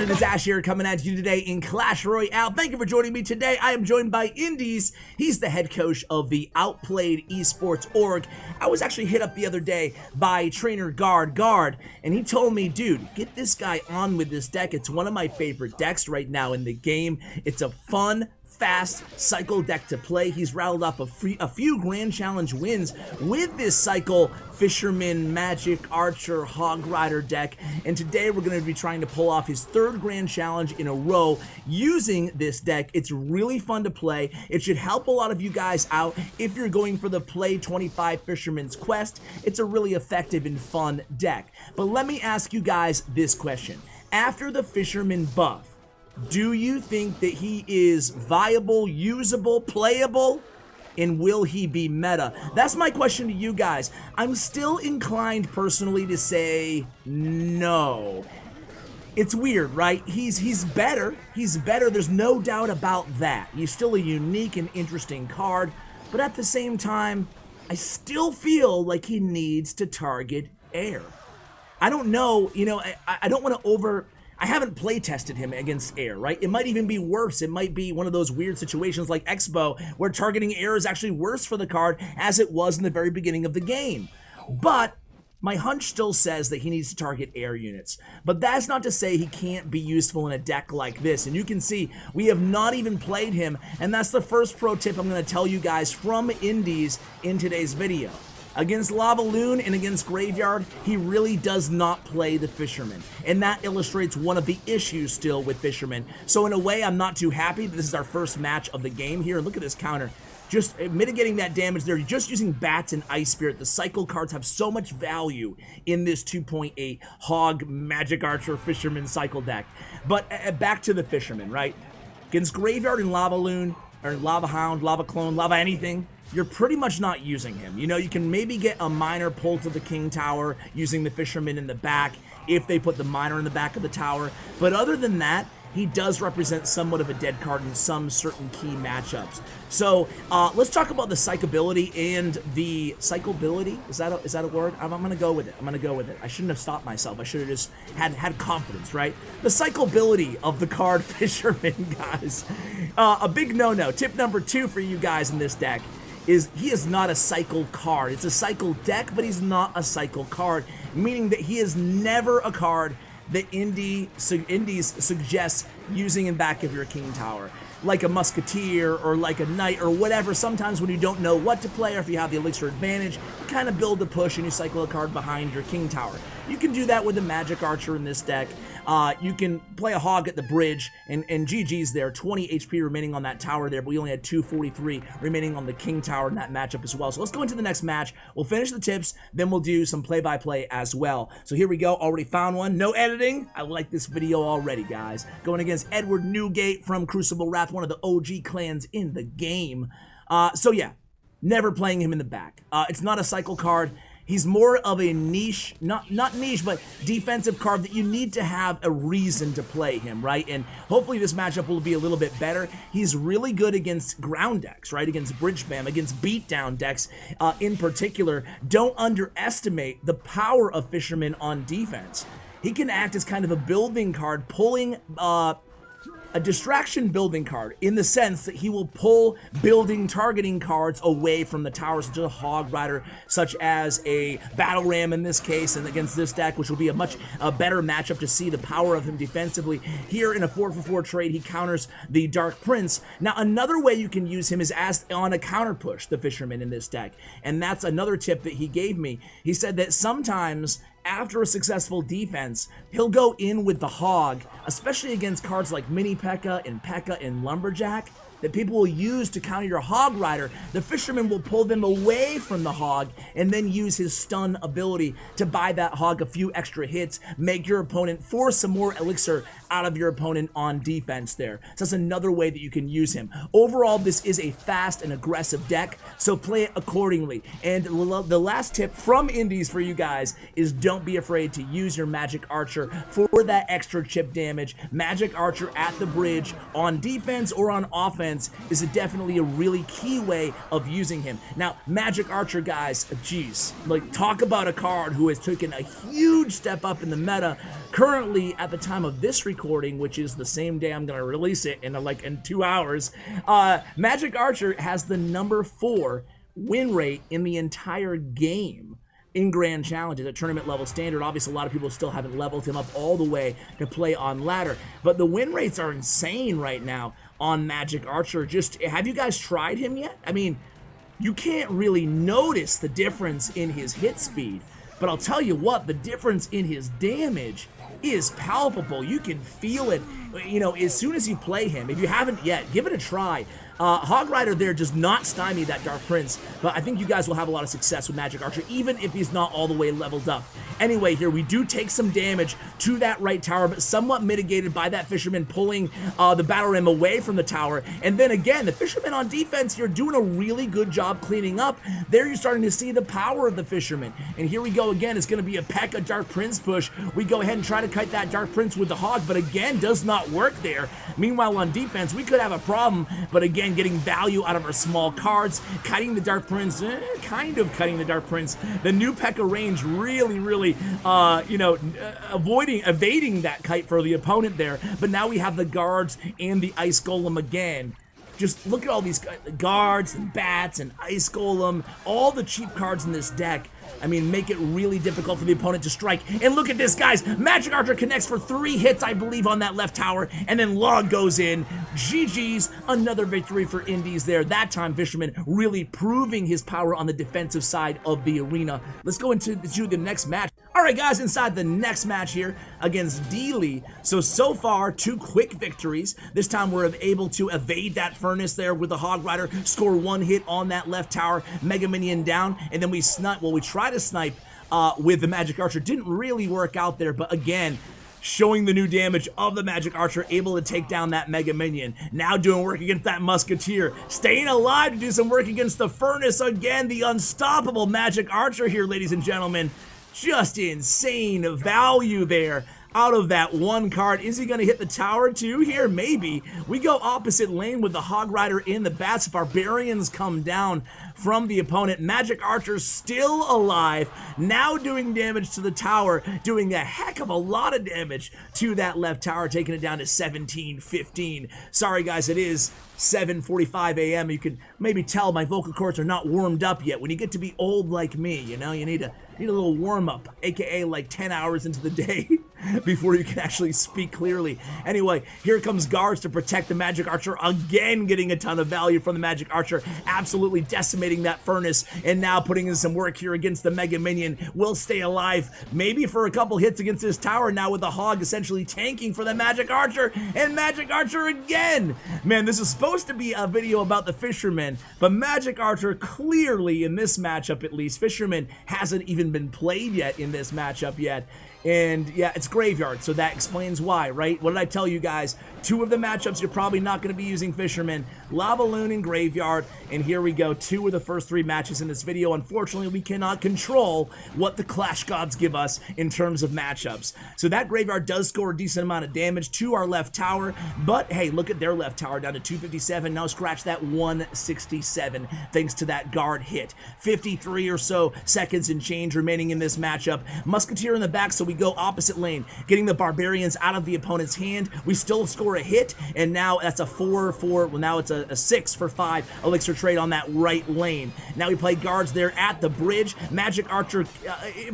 it is Ash here coming at you today in Clash Royale. Thank you for joining me today. I am joined by Indes. He's the head coach of the Outplayed Esports org. I was actually hit up the other day by trainer Guard, and he told me, dude, get this guy on with this deck. It's one of my favorite decks right now in the game. It's a fun, fast cycle deck to play. He's rattled off a few Grand Challenge wins with this cycle Fisherman, Magic, Archer, Hog Rider deck, and today we're going to be trying to pull off his third Grand Challenge in a row using this deck. It's really fun to play. It should help a lot of you guys out if you're going for the Play 25 Fisherman's Quest. It's a really effective and fun deck. But let me ask you guys this question. After the Fisherman buff, do you think that he is viable, usable, playable, and will he be meta? That's my question to you guys. I'm still inclined personally to say no. It's weird, right? He's better. He's better. There's no doubt about that. He's still a unique and interesting card, but at the same time, I still feel like he needs to target air. I don't know, you know, I don't want to I haven't play tested him against air, right? It might even be worse. It might be one of those weird situations like Expo where targeting air is actually worse for the card as it was in the very beginning of the game. But my hunch still says that he needs to target air units. But that's not to say he can't be useful in a deck like this. And you can see we have not even played him, and that's the first pro tip I'm going to tell you guys from Indes in today's video. Against Lava Loon and against Graveyard, he really does not play the Fisherman. And that illustrates one of the issues still with Fisherman. So in a way, I'm not too happy that this is our first match of the game here. Look at this counter. Just mitigating that damage there. You're just using Bats and Ice Spirit. The cycle cards have so much value in this 2.8 Hog, Magic Archer, Fisherman cycle deck. But back to the Fisherman, right? Against Graveyard and Lava Loon, or Lava Hound, Lava Clone, Lava anything, you're pretty much not using him. You know, you can maybe get a miner pulled to the King Tower using the Fisherman in the back if they put the miner in the back of the tower. But other than that, he does represent somewhat of a dead card in some certain key matchups. So let's talk about the psychability and the psychability. Is that a word? I'm gonna go with it. I'm gonna go with it. I shouldn't have stopped myself. I should have just had confidence, right? The psychability of the card Fisherman, guys. A big no-no. Tip number 2 for you guys in this deck is he is not a cycle card. It's a cycle deck, but he's not a cycle card, meaning that he is never a card that Indes suggests using in back of your King Tower. Like a Musketeer or like a Knight or whatever. Sometimes when you don't know what to play or if you have the elixir advantage, you kind of build a push and you cycle a card behind your King Tower. You can do that with a Magic Archer in this deck. You can play a Hog at the bridge, and GG's there. 20 HP remaining on that tower there, but we only had 243 remaining on the King Tower in that matchup as well. So let's go into the next match. We'll finish the tips, then we'll do some play-by-play as well. So here we go. Already found one. No editing. I like this video already, guys. Going against Edward Newgate from Crucible Wrath, one of the OG clans in the game. So yeah, never playing him in the back. It's not a cycle card. He's more of a niche, not niche, but defensive card that you need to have a reason to play him, right? And hopefully this matchup will be a little bit better. He's really good against ground decks, right? Against bridge spam, against beatdown decks in particular. Don't underestimate the power of Fisherman on defense. He can act as kind of a building card, pulling a distraction building card in the sense that he will pull building targeting cards away from the towers, such as a Hog Rider, such as a Battle Ram in this case, and against this deck, which will be a much better matchup to see the power of him defensively. Here in a 4-for-4 trade, he counters the Dark Prince. Now, another way you can use him is as on a counter push, the Fisherman in this deck, and that's another tip that he gave me. He said that sometimes after a successful defense, he'll go in with the Hog, especially against cards like Mini P.E.K.K.A. and Lumberjack, that people will use to counter your Hog Rider. The Fisherman will pull them away from the Hog and then use his stun ability to buy that Hog a few extra hits, make your opponent force some more elixir out of your opponent on defense there. So that's another way that you can use him. Overall, this is a fast and aggressive deck, so play it accordingly. And the last tip from Indes for you guys is don't be afraid to use your Magic Archer for that extra chip damage. Magic Archer at the bridge on defense or on offense defense is definitely a really key way of using him. Now, Magic Archer, guys, geez, like, talk about a card who has taken a huge step up in the meta. Currently, at the time of this recording, which is the same day I'm going to release it in 2 hours, Magic Archer has the number 4 win rate in the entire game in Grand Challenges at tournament level standard. Obviously, a lot of people still haven't leveled him up all the way to play on ladder, but the win rates are insane right now on Magic Archer. Just, have you guys tried him yet? I mean, you can't really notice the difference in his hit speed, but I'll tell you what, the difference in his damage is palpable. You can feel it, you know, as soon as you play him. If you haven't yet, give it a try. Hog Rider there does not stymie that Dark Prince, but I think you guys will have a lot of success with Magic Archer, even if he's not all the way leveled up. Anyway, here we do take some damage to that right tower, but somewhat mitigated by that Fisherman pulling the Battle Ram away from the tower. And then again, the Fisherman on defense here doing a really good job cleaning up. There you're starting to see the power of the Fisherman. And here we go again. It's going to be a P.E.K.K.A. Dark Prince push. We go ahead and try to kite that Dark Prince with the Hog, but again, does not work there. Meanwhile, on defense, we could have a problem, but again, getting value out of our small cards, kiting the Dark Prince, kind of kiting the Dark Prince. The new P.E.K.K.A. range really, evading that kite for the opponent there. But now we have the guards and the Ice Golem again. Just look at all these guards and bats and Ice Golem, all the cheap cards in this deck. I mean, make it really difficult for the opponent to strike. And look at this, guys. Magic Archer connects for 3 hits, I believe, on that left tower, and then Log goes in. GG's, another victory for Indes there. That time, Fisherman really proving his power on the defensive side of the arena. Let's go into the next match. All right, guys, inside the next match here against Dealey. So far, 2 quick victories. This time, we're able to evade that Furnace there with the Hog Rider, score 1 hit on that left tower, Mega Minion down, and then we snipe, well, we try to snipe with the Magic Archer. Didn't really work out there, but again, showing the new damage of the Magic Archer, able to take down that Mega Minion. Now doing work against that Musketeer. Staying alive to do some work against the Furnace again. The unstoppable Magic Archer here, ladies and gentlemen. Just insane value there out of that 1 card. Is he going to hit the tower too here? Maybe. We go opposite lane with the Hog Rider in the bats. Barbarians come down from the opponent. Magic Archer still alive, now doing damage to the tower, doing a heck of a lot of damage to that left tower, taking it down to 17-15. Sorry guys, it is 7:45 a.m. You can maybe tell my vocal cords are not warmed up yet. When you get to be old like me, you know, you need a little warm-up, aka like 10 hours into the day before you can actually speak clearly. Anyway, here comes guards to protect the Magic Archer, again getting a ton of value from the Magic Archer, absolutely decimating that Furnace, and now putting in some work here against the Mega Minion. Will stay alive, maybe for a couple hits against this tower, now with the Hog essentially tanking for the Magic Archer, and Magic Archer again! Man, this is supposed to be a video about the Fisherman, but Magic Archer clearly, in this matchup at least, Fisherman hasn't even been played yet in this matchup yet. And yeah, it's Graveyard, so that explains why, right? What did I tell you guys? 2 of the matchups you're probably not going to be using Fisherman. Lava Loon and Graveyard, and here we go. 2 of the first 3 matches in this video. Unfortunately, we cannot control what the Clash Gods give us in terms of matchups. So that Graveyard does score a decent amount of damage to our left tower, but hey, look at their left tower down to 257. Now scratch that 167 thanks to that guard hit. 53 or so seconds and change remaining in this matchup. Musketeer in the back, so we go opposite lane, getting the Barbarians out of the opponent's hand. We still score a hit, and now that's a 4-4, well now it's a 6 for 5 elixir trade on that right lane. Now we play guards there at the bridge. Magic Archer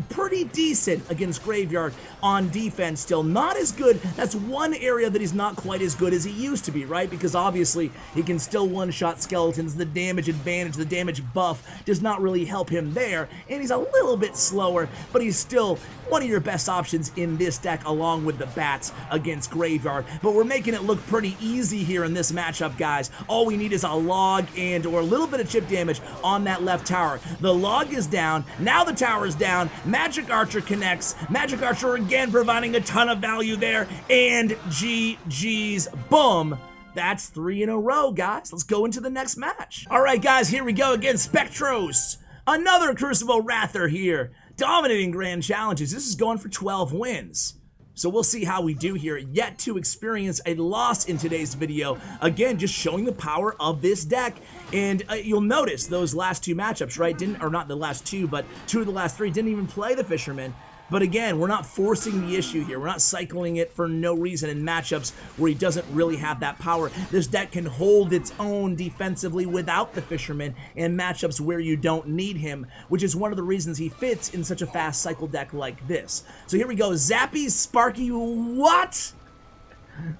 pretty decent against Graveyard on defense still. Not as good. That's one area that he's not quite as good as he used to be, right? Because obviously he can still one-shot skeletons. The damage advantage, the damage buff does not really help him there, and he's a little bit slower, but he's still one of your best options in this deck along with the bats against Graveyard. But we're making it look pretty easy here in this matchup, guys. All we need is a log and or a little bit of chip damage on that left tower. The log is down. Now the tower is down. Magic Archer connects. Magic Archer again providing a ton of value there. And GG's. Boom. That's 3 in a row, guys. Let's go into the next match. All right, guys, here we go again. Spectros. Another Crucible Wrather here. Dominating Grand Challenges. This is going for 12 wins. So we'll see how we do here. Yet to experience a loss in today's video. Again, just showing the power of this deck. And you'll notice those last two matchups, right? Or not the last two, but two of the last three didn't even play the Fisherman. But again, we're not forcing the issue here. We're not cycling it for no reason in matchups where he doesn't really have that power. This deck can hold its own defensively without the Fisherman in matchups where you don't need him, which is one of the reasons he fits in such a fast cycle deck like this. So here we go. Zappy's Sparky. What?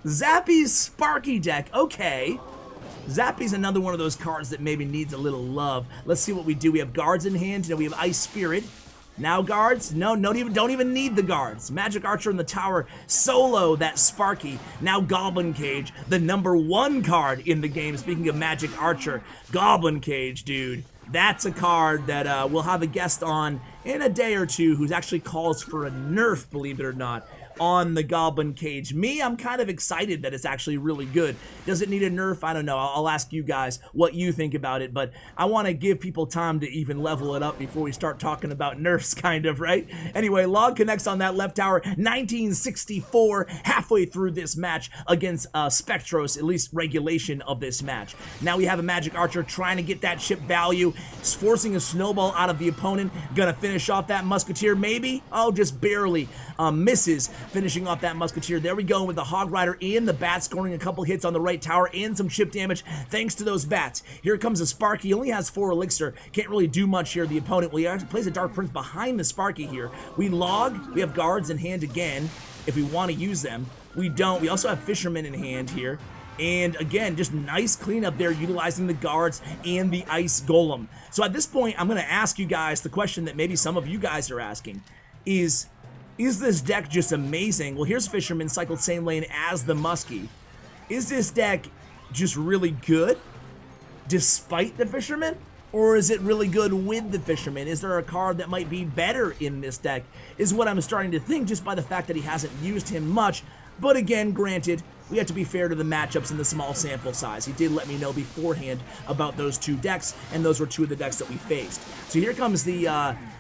Zappy's Sparky deck. Okay. Zappy's another one of those cards that maybe needs a little love. Let's see what we do. We have guards in hand. Now we have Ice Spirit. Now guards? No, don't even need the guards. Magic Archer in the tower, solo that Sparky. Now Goblin Cage, the #1 card in the game. Speaking of Magic Archer, Goblin Cage, dude. That's a card that we'll have a guest on in a day or two who actually calls for a nerf, believe it or not, on the Goblin Cage. Me, I'm kind of excited that it's actually really good. Does it need a nerf? I don't know. I'll ask you guys what you think about it, but I want to give people time to even level it up before we start talking about nerfs, kind of, right? Anyway, Log connects on that left tower, 1964, halfway through this match against Spectros, at least regulation of this match. Now we have a Magic Archer trying to get that chip value, forcing a snowball out of the opponent, gonna finish off that Musketeer, maybe? Oh, just barely misses finishing off that Musketeer. There we go with the Hog Rider and the Bat scoring a couple hits on the right tower and some chip damage thanks to those Bats. Here comes a Sparky. He only has 4 elixir. Can't really do much here. The opponent, well, he actually plays a Dark Prince behind the Sparky here. We log. We have guards in hand again if we want to use them. We don't. We also have Fisherman in hand here. And again, just nice cleanup there, utilizing the guards and the Ice Golem. So at this point, I'm going to ask you guys the question that maybe some of you guys are asking is this deck just amazing? Well, here's Fisherman, cycled same lane as the Muskie. Is this deck just really good despite the Fisherman? Or is it really good with the Fisherman? Is there a card that might be better in this deck? Is what I'm starting to think just by the fact that he hasn't used him much. But again, granted, we have to be fair to the matchups and the small sample size. He did let me know beforehand about those 2 decks, and those were 2 of the decks that we faced. So here comes the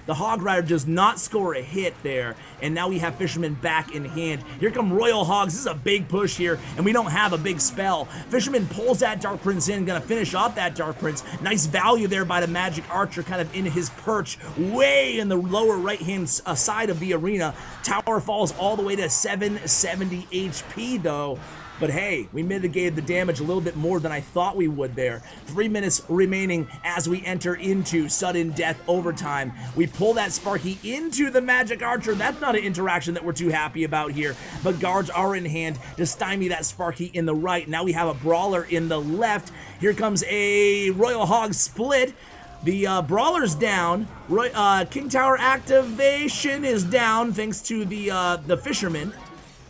Hog Rider, does not score a hit there, and now we have Fisherman back in hand. Here come Royal Hogs. This is a big push here, and we don't have a big spell. Fisherman pulls that Dark Prince in, gonna finish off that Dark Prince. Nice value there by the Magic Archer, kind of in his perch, way in the lower right-hand side of the arena. Tower falls all the way to 770 HP, though. But hey, we mitigated the damage a little bit more than I thought we would there. 3 minutes remaining as we enter into sudden death overtime. We pull that Sparky into the Magic Archer. That's not an interaction that we're too happy about here. But guards are in hand to stymie that Sparky in the right. Now we have a Brawler in the left. Here comes a Royal Hog split. The Brawler's down. King Tower activation is down thanks to the Fisherman.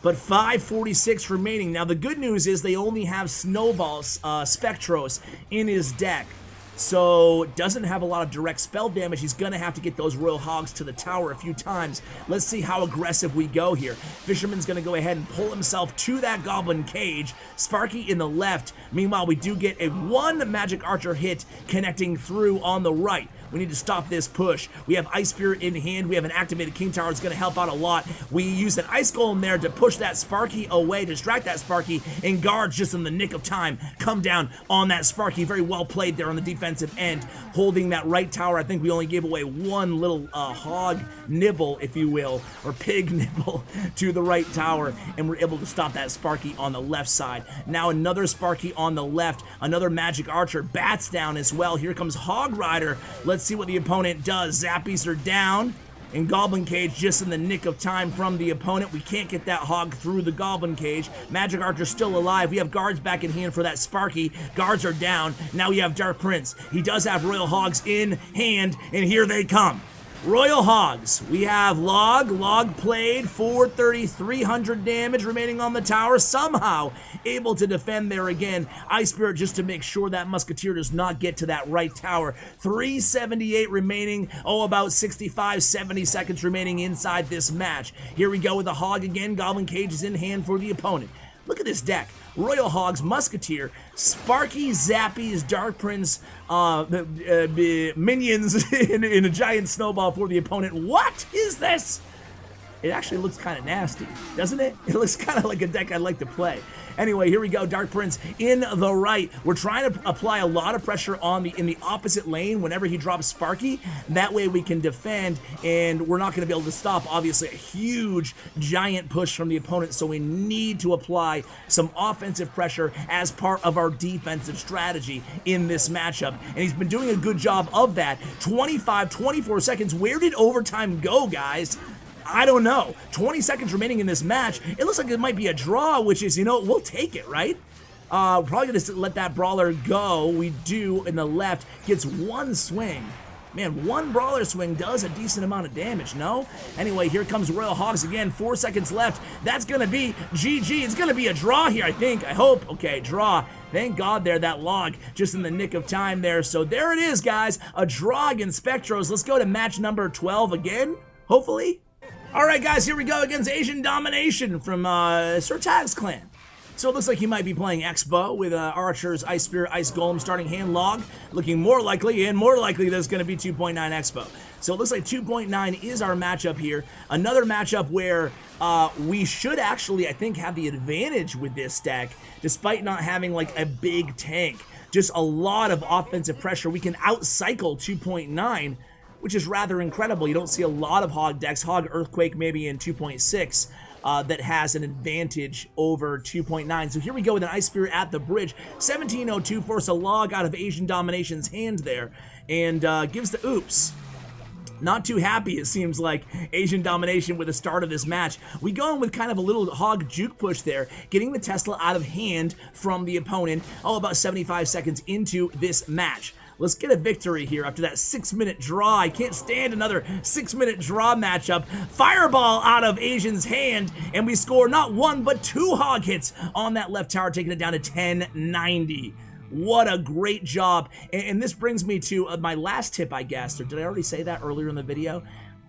But 546 remaining. Now the good news is they only have Snowballs, Spectros in his deck. So doesn't have a lot of direct spell damage. He's gonna have to get those Royal Hogs to the tower a few times. Let's see how aggressive we go here. Fisherman's gonna go ahead and pull himself to that Goblin Cage. Sparky in the left. Meanwhile, we do get a 1 Magic Archer hit connecting through on the right. We need to stop this push. We have Ice Spirit in hand. We have an activated King Tower. It's going to help out a lot. We use an Ice Golem there to push that Sparky away, distract that Sparky, and guards just in the nick of time come down on that Sparky. Very well played there on the defensive end, holding that right tower. I think we only gave away 1 little hog nibble, if you will, or pig nibble to the right tower, and we're able to stop that Sparky on the left side. Now another Sparky on the left, another Magic Archer. Bats down as well. Here comes Hog Rider. Let's see what the opponent does. Zappies are down, and Goblin Cage just in the nick of time from the opponent. We can't get that Hog through the Goblin Cage. Magic Archer still alive. We have guards back in hand for that Sparky. Guards are down. Now we have Dark Prince. He does have Royal Hogs in hand, and here they come. Royal Hogs. We have Log played, 430, 300 damage remaining on the tower. Somehow able to defend there again. Ice Spirit just to make sure that Musketeer does not get to that right tower. 378 remaining. Oh, about 65, 70 seconds remaining inside this match. Here we go with the Hog again. Goblin Cage is in hand for the opponent. Look at this deck. Royal Hogs, Musketeer, Sparky, Zappies, Dark Prince, minions in a giant snowball for the opponent. What is this? it actually looks kind of nasty, doesn't it? It looks kind of like a deck I'd like to play. Anyway, here we go. Dark Prince in the right. We're trying to apply a lot of pressure on in the opposite lane whenever he drops Sparky. That way we can defend, and we're not going to be able to stop, obviously, a huge, giant push from the opponent, so we need to apply some offensive pressure as part of our defensive strategy in this matchup, and he's been doing a good job of that. 25, 24 seconds. Where did overtime go, guys? I don't know. 20 seconds remaining in this match. It looks like it might be a draw, which is, you know, we'll take it, right? Probably going to let that brawler go. We do in the left. Gets one swing. Man, one brawler swing does a decent amount of damage, no? Anyway, here comes Royal Hogs again. 4 seconds left. That's going to be GG. It's going to be a draw here, I think. I hope. Okay, draw. Thank God there, that log just in the nick of time there. So there it is, guys. A draw against Spectros. Let's go to match number 12 again, hopefully. All right, guys, here we go against Asian Domination from Sir Tag's clan. So it looks like he might be playing Expo with Archer's Ice Spear, Ice Golem starting hand log. Looking more likely and more likely there's going to be 2.9 Expo. So it looks like 2.9 is our matchup here. Another matchup where we should actually, I think, have the advantage with this deck, despite not having like a big tank. Just a lot of offensive pressure. We can outcycle 2.9, which is rather incredible. You don't see a lot of Hog decks. Hog Earthquake maybe in 2.6 that has an advantage over 2.9. So here we go with an Ice Spear at the bridge. 1702 force a log out of Asian Domination's hand there and gives the oops. Not too happy, it seems like, Asian Domination with the start of this match. We go in with kind of a little Hog juke push there, getting the Tesla out of hand from the opponent, about 75 seconds into this match. Let's get a victory here after that 6-minute draw. I can't stand another 6-minute draw matchup. Fireball out of Asian's hand, and we score not one, but 2 Hog hits on that left tower, taking it down to 1090. What a great job. And this brings me to my last tip, I guess. Or did I already say that earlier in the video?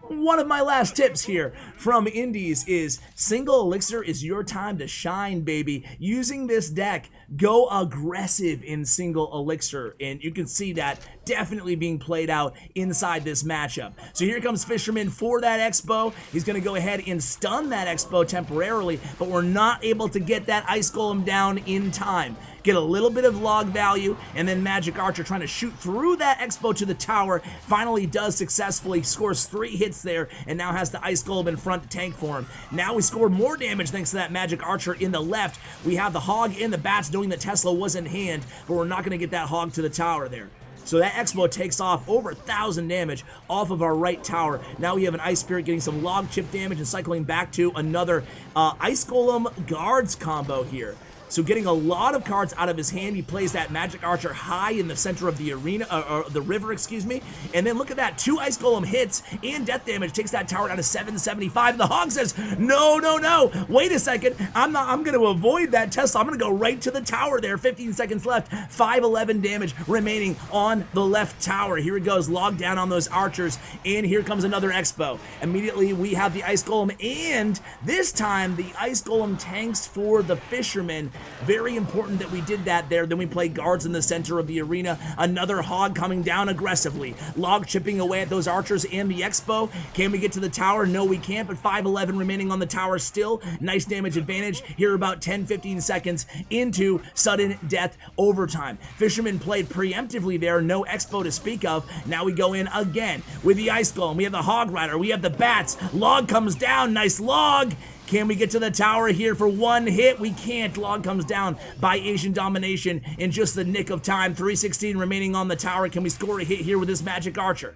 One of my last tips here from Indes is single elixir is your time to shine, baby. Using this deck, go aggressive in single elixir, and you can see that definitely being played out inside this matchup. So here comes Fisherman for that Expo. He's going to go ahead and stun that Expo temporarily, but we're not able to get that Ice Golem down in time. Get a little bit of log value, and then Magic Archer trying to shoot through that Expo to the tower. Finally does successfully, scores 3 hits there, and now has the Ice Golem in front to tank for him. Now we score more damage thanks to that Magic Archer in the left. We have the Hog in the bats, knowing that Tesla was in hand, but we're not going to get that Hog to the tower there. So that Expo takes off over 1,000 damage off of our right tower. Now we have an Ice Spirit getting some log chip damage and cycling back to another Ice Golem guards combo here. So getting a lot of cards out of his hand. He plays that Magic Archer high in the center of the arena, or the river, excuse me. And then look at that, 2 Ice Golem hits and death damage. Takes that tower down to 775. The Hog says, no, no, no. Wait a second. I'm going to avoid that Tesla. I'm going to go right to the tower there. 15 seconds left. 511 damage remaining on the left tower. Here it goes. Log down on those archers. And here comes another Expo. Immediately we have the Ice Golem. And this time the Ice Golem tanks for the Fisherman. Very important that we did that there. Then we play guards in the center of the arena. Another Hog coming down aggressively. Log chipping away at those archers and the Expo. Can we get to the tower? No, we can't, but 511 remaining on the tower still. Nice damage advantage here, about 10-15 seconds into sudden death overtime. Fisherman played preemptively there. No Expo to speak of. Now we go in again with the Ice Golem. We have the Hog Rider. We have the bats. Log comes down. Nice log. Can we get to the tower here for 1 hit? We can't. Log comes down by Asian Domination in just the nick of time. 316 remaining on the tower. Can we score a hit here with this Magic Archer?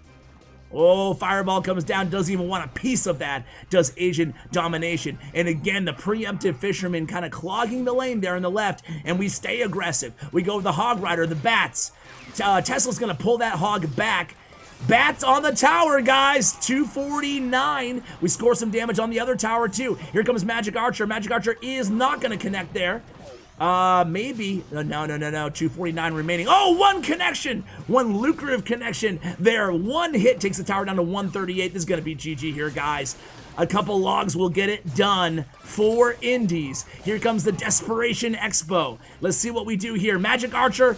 Oh, Fireball comes down. Doesn't even want a piece of that. Does Asian Domination. And again, the preemptive Fisherman kind of clogging the lane there in the left. And we stay aggressive. We go with the Hog Rider, the bats. Tesla's going to pull that Hog back. Bats on the tower, guys. 249. We score some damage on the other tower, too. Here comes Magic Archer. Magic Archer is not going to connect there. Maybe. No. 249 remaining. Oh, 1 connection. 1 lucrative connection there. 1 hit takes the tower down to 138. This is going to be GG here, guys. A couple logs will get it done for Indes. Here comes the Desperation Expo. Let's see what we do here. Magic Archer.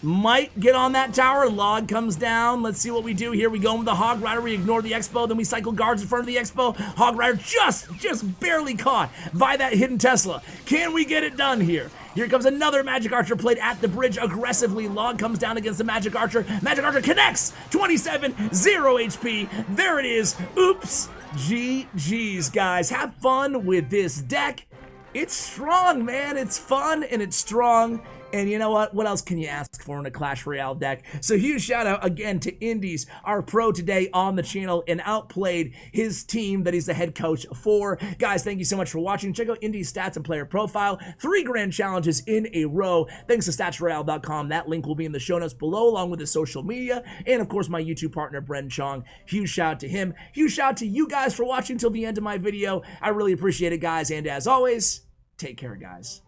Might get on that tower. Log comes down. Let's see what we do here. We go with the Hog Rider. We ignore the Expo. Then we cycle guards in front of the Expo. Hog Rider just barely caught by that hidden Tesla. Can we get it done here? Here comes another Magic Archer played at the bridge aggressively. Log comes down against the Magic Archer. Magic Archer connects. 27, 0 HP. There it is. Oops. GG's, guys. Have fun with this deck. It's strong, man. It's fun and it's strong. And you know what? What else can you ask for in a Clash Royale deck? So huge shout out again to Indes, our pro today on the channel, and outplayed his team that he's the head coach for. Guys, thank you so much for watching. Check out Indes' stats and player profile. 3 grand challenges in a row. Thanks to statsroyale.com. That link will be in the show notes below, along with his social media. And of course, my YouTube partner, Bren Chong. Huge shout out to him. Huge shout out to you guys for watching till the end of my video. I really appreciate it, guys. And as always, take care, guys.